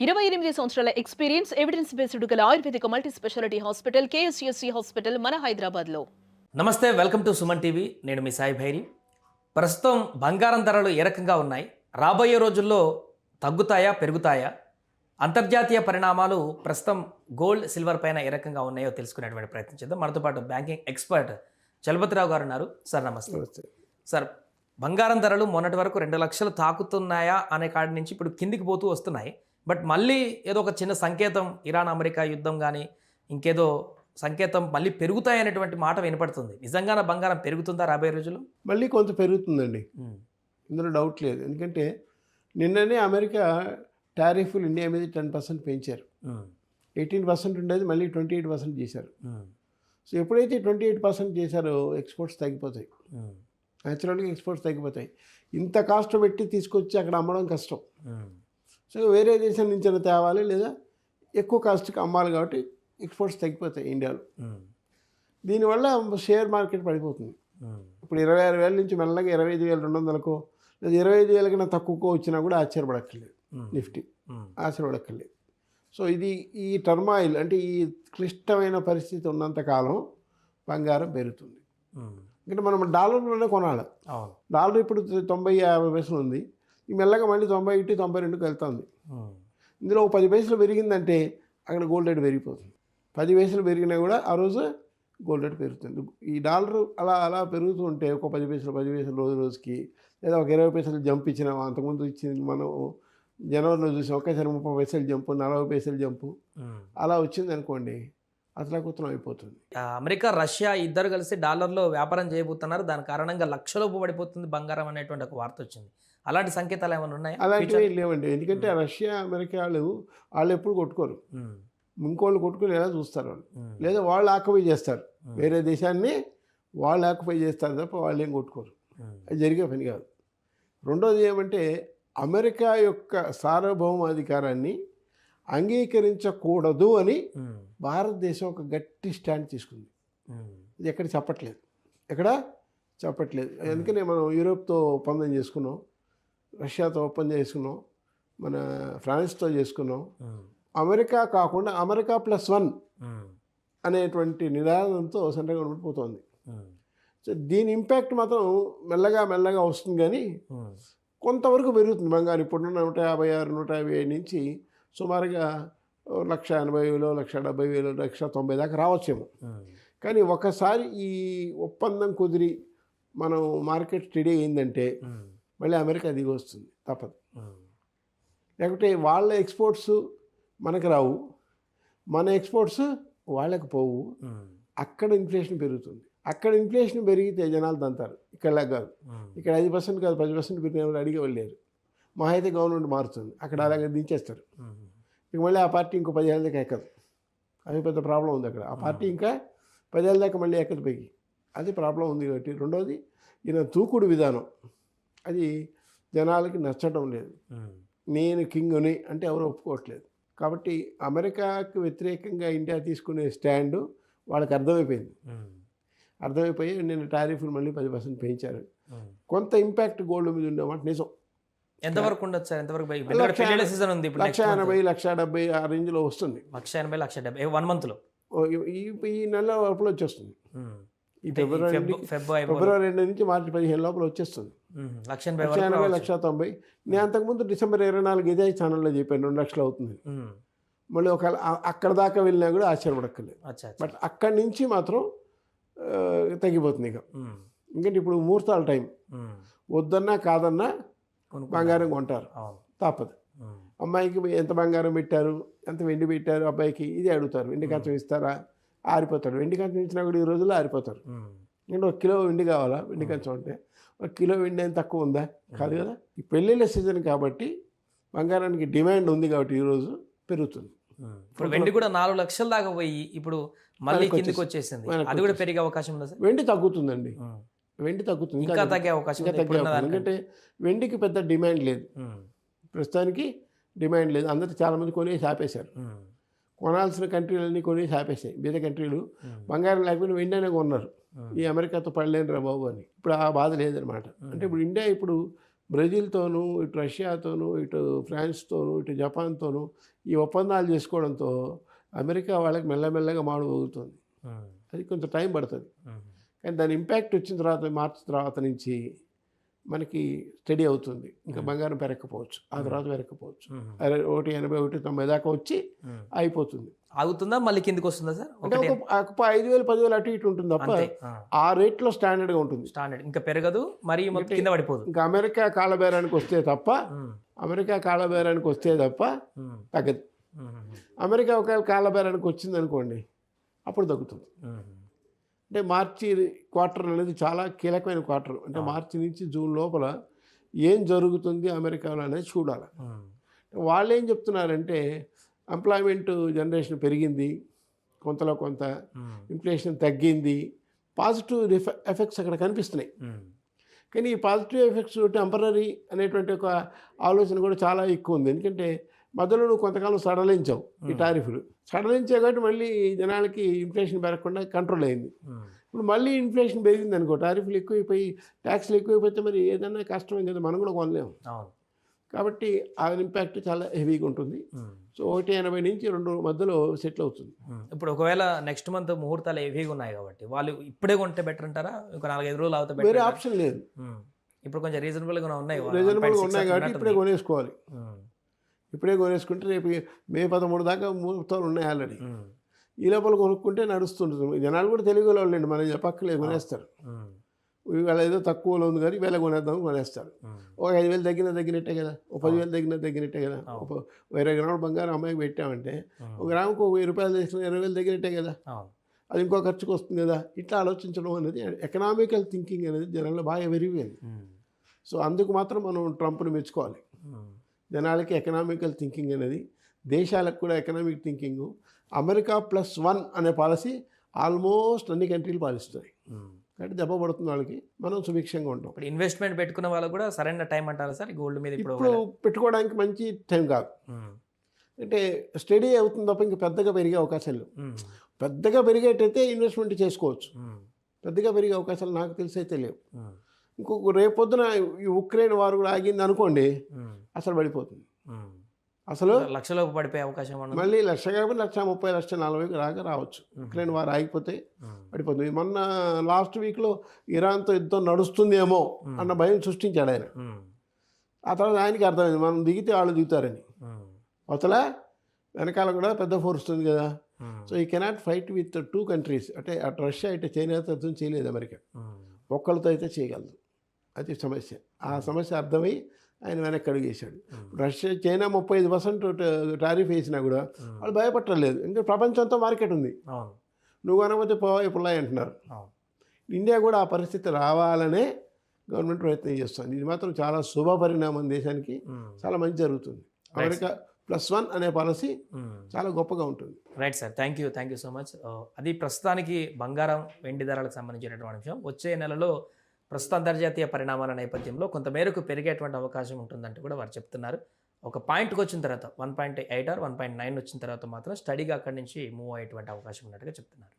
28 సంవత్సరాల experience evidence based గల ఆయుర్వేదిక multi speciality hospital KSUC hospital మన హైదరాబాద్లో. నమస్తే, వెల్కమ్ టు సుమన్ టీవీ. నేను మీ సాయి భైరి. ప్రస్తుతం బంగారం ధరలు ఏ రకంగా ఉన్నాయి, రాబోయే రోజుల్లో తగ్గుతాయా పెరుగుతాయా, అంతర్జాతీయ పరిణామాలు ప్రస్తుతం గోల్డ్ సిల్వర్ పైన ఏ రకంగా ఉన్నాయో తెలుసుకునేటువంటి ప్రయత్నం చేద్దాం. మనతో పాటు బ్యాంకింగ్ ఎక్స్పర్ట్ చలపతిరావు గారు ఉన్నారు. సార్ నమస్తే. సార్, బంగారం ధరలు మొన్నటి వరకు 2 లక్షలు తాకుతున్నాయా అనే కాడి నుంచి ఇప్పుడు కిందికి పోతూ వస్తున్నాయి. బట్ మళ్ళీ ఏదో ఒక చిన్న సంకేతం, ఇరాన్ అమెరికా యుద్ధం కానీ ఇంకేదో సంకేతం మళ్ళీ పెరుగుతాయనేటువంటి మాట వినపడుతుంది. నిజంగానే బంగారం పెరుగుతుందా రాబోయే రోజుల్లో? మళ్ళీ కొంత పెరుగుతుందండి, ఇందులో డౌట్ లేదు. ఎందుకంటే నిన్ననే అమెరికా టారిఫ్లు ఇండియా మీద 10% పెంచారు. 18% ఉండేది మళ్ళీ 28% చేశారు. సో ఎప్పుడైతే 28% చేశారో ఎక్స్పోర్ట్స్ తగ్గిపోతాయి. న్యాచురల్గా ఎక్స్పోర్ట్స్ తగ్గిపోతాయి. ఇంత కాస్ట్ పెట్టి తీసుకొచ్చి అక్కడ అమ్మడం కష్టం. సో వేరే దేశం నుంచి తేవాలి, లేదా ఎక్కువ కాస్ట్కి అమ్మాలి. కాబట్టి ఎక్స్పోర్ట్స్ తగ్గిపోతాయి ఇండియాలో. దీనివల్ల షేర్ మార్కెట్ పడిపోతుంది. ఇప్పుడు 26,000 నుంచి మెల్లగా 25,200కో లేదా 25,000 కన్నా తక్కువకో వచ్చినా కూడా ఆశ్చర్యపడక్కర్లేదు. నిఫ్టీ ఆశ్చర్యపడక్కర్లేదు. సో ఇది ఈ టర్మాయిల్ అంటే ఈ క్లిష్టమైన పరిస్థితి ఉన్నంతకాలం బంగారం పెరుగుతుంది. ఎందుకంటే మనం డాలర్లోనే కొనాలి. డాలర్ ఇప్పుడు 90-50 పైసలు ఉంది. ఈ మెల్లగా మళ్ళీ 91-92కి వెళ్తుంది. ఇందులో 10 పైసలు పెరిగిందంటే అక్కడ గోల్డ్ రేట్ పెరిగిపోతుంది. 10 పైసలు పెరిగినా కూడా ఆ రోజు గోల్డ్ రేట్ పెరుగుతుంది. ఈ డాలర్ అలా అలా పెరుగుతూ ఉంటే ఒక 10 పైసలు రోజుకి, లేదా ఒక 20 పైసలు జంప్ ఇచ్చినాం. అంతకుముందు ఇచ్చింది మనం జనవరిలో చూసాం, ఒకేసారి 30 పైసలు జంపు, 40 పైసలు జంపు అలా వచ్చింది అనుకోండి, అతలాకుతలం అయిపోతుంది. అమెరికా రష్యా ఇద్దరు కలిసి డాలర్లో వ్యాపారం చేయబోతున్నారు. దాని కారణంగా లక్షలోపు పడిపోతుంది బంగారం అనేటువంటి ఒక వార్త వచ్చింది. అలాంటి సంకేతాలు ఏమైనా ఉన్నాయా? అలాంటివి లేవండి. ఎందుకంటే రష్యా అమెరికా వాళ్ళు ఎప్పుడు కొట్టుకోరు. ఇంకోళ్ళు కొట్టుకుని ఎలా చూస్తారు వాళ్ళు, లేదా వాళ్ళు ఆక్యుపై చేస్తారు. వేరే దేశాన్ని వాళ్ళు ఆక్యుపై చేస్తారు తప్ప వాళ్ళు ఏం కొట్టుకోరు. అది జరిగే పని కాదు. రెండోది ఏమంటే అమెరికా యొక్క సార్వభౌమాధికారాన్ని అంగీకరించకూడదు అని భారతదేశం ఒక గట్టి స్టాండ్ తీసుకుంది. ఇది ఎక్కడ చెప్పట్లేదు. అందుకనే మనం యూరోప్తో ఒప్పందం చేసుకున్నాం, రష్యాతో ఒప్పందం చేసుకున్నాం, మన ఫ్రాన్స్తో చేసుకున్నాం. అమెరికా కాకుండా అమెరికా +1 అనేటువంటి నినాదంతో సెంట్రల్ గవర్నమెంట్ పోతుంది. సో దీని ఇంపాక్ట్ మాత్రం మెల్లగా వస్తుంది. కానీ కొంతవరకు పెరుగుతుంది బంగారం. ఇప్పుడున్న 156-157 నుంచి సుమారుగా 180,000, 170,000, 190,000 దాకా రావచ్చేమో. కానీ ఒకసారి ఈ ఒప్పందం కుదిరి మనం మార్కెట్ స్టడీ అయిందంటే మళ్ళీ అమెరికా దిగి వస్తుంది, తప్పదు. లేకపోతే వాళ్ళ ఎక్స్పోర్ట్స్ మనకు రావు, మన ఎక్స్పోర్ట్స్ వాళ్ళకి పోవు. అక్కడ ఇన్ఫ్లేషన్ పెరుగుతుంది. అక్కడ ఇన్ఫ్లేషన్ పెరిగితే జనాలు దంతారు. ఇక్కడ కాదు. ఇక్కడ 5% కాదు 10% పెరిగిన అడిగే వాళ్ళు లేరు. మా అయితే గవర్నమెంట్ మారుతుంది, అక్కడ అలాగే దించేస్తారు. ఇక మళ్ళీ ఆ పార్టీ ఇంకో 10 ఏళ్ళ దాకా ఎక్కదు. అది పెద్ద ప్రాబ్లం ఉంది అక్కడ. ఆ పార్టీ ఇంకా 10 ఏళ్ళ దాకా మళ్ళీ ఎక్కదు పైకి. అది ప్రాబ్లం ఉంది. కాబట్టి రెండోది ఈయన తూకుడు విధానం అది జనాలకి నచ్చడం లేదు. నేను కింగ్ని అంటే ఎవరు ఒప్పుకోవట్లేదు. కాబట్టి అమెరికాకు వ్యతిరేకంగా ఇండియా తీసుకునే స్టాండు వాళ్ళకి అర్థమైపోయి నేను టారిఫ్లు మళ్ళీ 10% పెంచారు. కొంత ఇంపాక్ట్ గోల్డ్ మీద ఉండేమాట నిజం. ఎంతవరకు ఉండొచ్చు సార్? ఎంతవరకు? 180, 170 ఆ రేంజ్లో వస్తుంది. 180, 170 1 మంత్లో ఈ నెల లోపల వచ్చేస్తుంది. ఈ ఫిబ్రవరి 2 నుంచి మార్చి 15 లోపల వచ్చేస్తుంది. 180, 190. నేను అంతకుముందు డిసెంబర్ 24 ఇదే ఛానల్లో చెప్పాను 2 లక్షలు అవుతుంది. మళ్ళీ ఒకవేళ అక్కడ దాకా వెళ్ళినా కూడా ఆశ్చర్యపడక్కర్లేదు. బట్ అక్కడి నుంచి మాత్రం తగ్గిపోతుంది. ఎందుకంటే ఇప్పుడు ముహూర్తాల టైం, వద్దన్నా కాదన్నా బంగారం కొంటారు, తప్పదు. అమ్మాయికి ఎంత బంగారం పెట్టారు, ఎంత వెండి పెట్టారు, అబ్బాయికి ఇది అడుగుతారు. వెండి కంచం ఇస్తారా? ఆరిపోతాడు. వెండి కంచం ఇచ్చినా కూడా ఈ రోజుల్లో ఆరిపోతారు. అంటే 1 కిలో వెండి కావాలా? వెండి కంచం అంటే 1 కిలో వెండి ఏం తక్కువ ఉందా? కాదు కదా. ఈ పెళ్ళిళ్ళ సీజన్ కాబట్టి బంగారానికి డిమాండ్ ఉంది కాబట్టి ఈరోజు పెరుగుతుంది. ఇప్పుడు వెండి కూడా 4 లక్షల దాకా పోయి ఇప్పుడు మళ్ళీ కిందికి వచ్చేసింది. అది కూడా పెరిగే అవకాశం ఉంది సార్? వెండి తగ్గుతుందండి. వెండి తగ్గుతుంది, ఇంకా తగ్గే అవకాశం. ఎందుకంటే వెండికి పెద్ద డిమాండ్ లేదు ప్రస్తుతానికి. డిమాండ్ లేదు. అందరూ చాలామంది కొనేసి ఆపేశారు. కొనాల్సిన కంట్రీలన్నీ కొనేసి ఆపేసాయి. బీద కంట్రీలు బంగారం లేకపోయినా వెండి అనే కొన్నారు. ఈ అమెరికాతో పడలేను రా బాబు అని. ఇప్పుడు ఆ బాధ లేదనమాట. అంటే ఇప్పుడు ఇండియా ఇప్పుడు బ్రెజిల్తోనూ, ఇటు రష్యాతోనూ, ఇటు ఫ్రాన్స్‌తోనూ, ఇటు జపాన్‌తోనూ ఈ ఒప్పందాలు చేసుకోవడంతో అమెరికా వాళ్ళకి మెల్లమెల్లగా మాడుమోగుతుంది. అది కొంచెం టైం పడుతుంది. కానీ దాని ఇంపాక్ట్ వచ్చిన తర్వాత మార్చి తర్వాత నుంచి మనకి స్టడీ అవుతుంది. ఇంకా బంగారం పెరగకపోవచ్చు, ఆ తర్వాత పెరగకపోవచ్చు. 1.80, 1.90 దాకా వచ్చి అయిపోతుంది. ఆగుతుందా మళ్ళీ కిందికి వస్తుందా సార్? అంటే ఒక 5,000, 10,000 అటు ఇటు ఉంటుంది తప్ప ఆ రేట్లో స్టాండర్డ్గా ఉంటుంది. స్టాండర్డ్ ఇంకా పెరగదు, మరి కింద పడిపోదు. ఇంకా అమెరికా కాళ్ళబేరానికి వస్తే తప్ప తగ్గదు. అమెరికా ఒకవేళ కాళ్ళబేరానికి వచ్చింది అనుకోండి, అప్పుడు తగ్గుతుంది. అంటే మార్చి క్వార్టర్ అనేది చాలా కీలకమైన క్వార్టర్. అంటే మార్చి నుంచి జూన్ లోపల ఏం జరుగుతుంది అమెరికాలో అనేది చూడాలి. వాళ్ళు ఏం చెప్తున్నారంటే ఎంప్లాయ్మెంట్ జనరేషన్ పెరిగింది, కొంతలో కొంత ఇన్ఫ్లేషన్ తగ్గింది, పాజిటివ్ ఎఫెక్ట్స్ అక్కడ కనిపిస్తున్నాయి. కానీ ఈ పాజిటివ్ ఎఫెక్ట్స్ టెంపరీ అనేటువంటి ఒక ఆలోచన కూడా చాలా ఎక్కువ ఉంది. ఎందుకంటే మధ్యలో నువ్వు కొంతకాలం సడలించావు ఈ టారిఫ్లు, సడలించావు కాబట్టి మళ్ళీ జనాలకి ఇన్ఫ్లేషన్ పెరగకుండా కంట్రోల్ అయింది. ఇప్పుడు మళ్ళీ ఇన్ఫ్లేషన్ పెరిగింది అనుకో, టారిఫ్లు ఎక్కువైపోయి ట్యాక్స్లు ఎక్కువైపోతే మరి ఏదైనా కష్టమే కదా, మనం కూడా కొనలేము. కాబట్టి ఆ ఇంపాక్ట్ చాలా హెవీగా ఉంటుంది. సో 1.80 నుంచి 2 మధ్యలో సెటిల్ అవుతుంది. ఇప్పుడు ఒకవేళ నెక్స్ట్ మంత్ ముహూర్తాలు హెవీగా ఉన్నాయి కాబట్టి వాళ్ళు ఇప్పుడే కొంటే బెటర్ అంటారా? ఒక 4-5 రోజులు అవుతా వేరే ఆప్షన్ లేదు. ఇప్పుడు కొంచెం రీజనబుల్గా ఉన్నాయి కాబట్టి ఇప్పుడే కొనేసుకోవాలి. ఇప్పుడే కొనేసుకుంటే రేపు మే 13 దాకా ముహూర్తాలు ఉన్నాయి ఆల్రెడీ. ఈ లోపల కొనుక్కుంటే నడుస్తుంటుంది. జనాలు కూడా తెలుగు వాళ్ళండి, మనం చెప్పక్కలేదు, కొనేస్తారు. ఇవాళ ఏదో తక్కువలో ఉంది కానీ వేళ కొనేద్దాం కొనేస్తారు. ఒక 5,000 తగ్గినట్టే కదా, ఒక 10,000 తగ్గినట్టే కదా. ఒక 20 గ్రాముల బంగారం అమ్మాయికి పెట్టామంటే ఒక గ్రాముకు ఒక 1000 రూపాయలు తీసుకుని 20,000 తగ్గినట్టే కదా. అది ఇంకో ఖర్చుకు వస్తుంది కదా. ఇట్లా ఆలోచించడం అనేది ఎకనామికల్ థింకింగ్ అనేది జనాల్లో బాగా పెరిగిపోయింది. సో అందుకు మాత్రం మనం ట్రంప్ని మెచ్చుకోవాలి. జనాలకి ఎకనామికల్ థింకింగ్ అనేది, దేశాలకు కూడా ఎకనామిక్ థింకింగ్. అమెరికా +1 అనే పాలసీ ఆల్మోస్ట్ అన్ని కంట్రీలు పాలిస్తాయి. కాబట్టి దెబ్బ పడుతుంది వాళ్ళకి, మనం సుభిక్షంగా ఉంటాం. ఇప్పుడు ఇన్వెస్ట్మెంట్ పెట్టుకున్న వాళ్ళు కూడా సరైన టైం అంటారా సార్ గోల్డ్ మీద? ఇప్పుడు పెట్టుకోవడానికి మంచి టైం కాదు. అంటే స్టడీ అవుతుంది తప్ప ఇంకా పెద్దగా పెరిగే అవకాశాలు లేవు. పెద్దగా పెరిగేటైతే ఇన్వెస్ట్మెంట్ చేసుకోవచ్చు. పెద్దగా పెరిగే అవకాశాలు నాకు తెలిసి అయితే లేవు. ఇంకొక రేపొద్దున ఈ ఉక్రెయిన్ వారు కూడా ఆగింది అనుకోండి, అసలు పడిపోతుంది. అసలు లక్షలోపు పడిపోయే అవకాశం మళ్ళీ 1,00,000 కాబట్టి 1,30,000, 1,40,000 దాకా రావచ్చు. ఉక్రెయిన్ వారు ఆగిపోతే పడిపోతుంది. మొన్న లాస్ట్ వీక్లో ఇరాన్తో యుద్ధం నడుస్తుందేమో అన్న భయం సృష్టించాడు ఆయన. ఆ తర్వాత ఆయనకి అర్థమైంది మనం దిగితే వాళ్ళు దిగుతారని. అవతల వెనకాల కూడా పెద్ద ఫోర్స్ ఉంది కదా. సో ఈ కెనాట్ ఫైట్ విత్ 2 కంట్రీస్. అంటే అటు రష్యా ఇటు చైనాతో యుద్ధం చేయలేదు అమెరికా, ఒక్కళ్ళతో అయితే చేయగలదు. అది సమస్య. ఆ సమస్య అర్థమై ఆయన వెనక్కి అడుగేశాడు. రష్యా చైనా 35% టారిఫ్ వేసినా కూడా వాళ్ళు భయపట్టలేదు. ఎందుకంటే ప్రపంచంతో మార్కెట్ ఉంది, నువ్వు అనకపోతే పోయి పుల్లాయి అంటున్నారు. ఇండియా కూడా ఆ పరిస్థితి రావాలనే గవర్నమెంట్ ప్రయత్నం చేస్తుంది. ఇది మాత్రం చాలా శుభ పరిణామం, దేశానికి చాలా మంచి జరుగుతుంది. అమెరికా +1 అనే పాలసీ చాలా గొప్పగా ఉంటుంది. Right sir, thank you so much. అది ప్రస్తుతానికి బంగారం వెండి ధరలకు సంబంధించినటువంటి విషయం. వచ్చే నెలలో ప్రస్తుత అంతర్జాతీయ పరిణామాల నేపథ్యంలో కొంతమేరకు పెరిగేటువంటి అవకాశం ఉంటుందంటే కూడా వారు చెప్తున్నారు. ఒక పాయింట్కి వచ్చిన తర్వాత 1.8 or 1.9 వచ్చిన తర్వాత మాత్రం స్టడీగా అక్కడి నుంచి మూవ్ అయ్యేటువంటి అవకాశం ఉన్నట్టుగా చెప్తున్నారు.